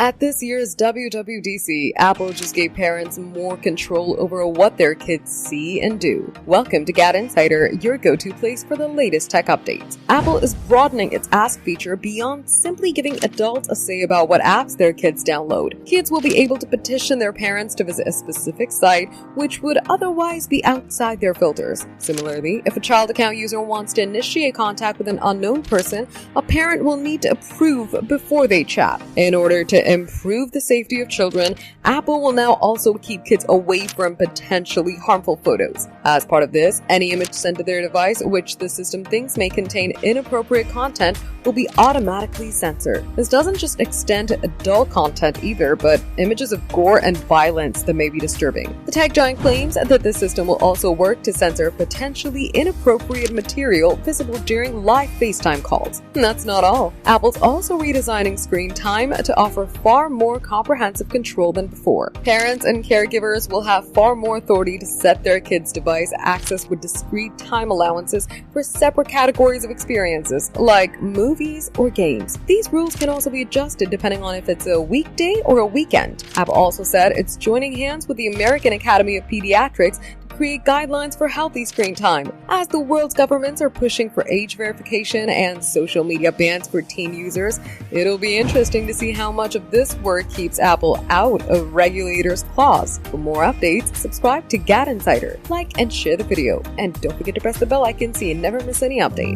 At this year's WWDC, Apple just gave parents more control over what their kids see and do. Welcome to GadInsider, your go-to place for the latest tech updates. Apple is broadening its Ask feature beyond simply giving adults a say about what apps their kids download. Kids will be able to petition their parents to visit a specific site, which would otherwise be outside their filters. Similarly, if a child account user wants to initiate contact with an unknown person, a parent will need to approve before they chat. In order to improve the safety of children, Apple will now also keep kids away from potentially harmful photos. As part of this, any image sent to their device which the system thinks may contain inappropriate content will be automatically censored. This doesn't just extend to adult content either, but images of gore and violence that may be disturbing. The tech giant claims that the system will also work to censor potentially inappropriate material visible during live FaceTime calls. And that's not all. Apple's also redesigning screen time to offer far more comprehensive control than before. Parents and caregivers will have far more authority to set their kids' device access with discrete time allowances for separate categories of experiences, like movies or games. These rules can also be adjusted depending on if it's a weekday or a weekend. Apple also said it's joining hands with the American Academy of Pediatrics to create guidelines for healthy screen time. As the world's governments are pushing for age verification and social media bans for teen users, it'll be interesting to see how much of this work keeps Apple out of regulators' claws. For more updates, subscribe to GadInsider, like and share the video, and don't forget to press the bell icon so you never miss any update.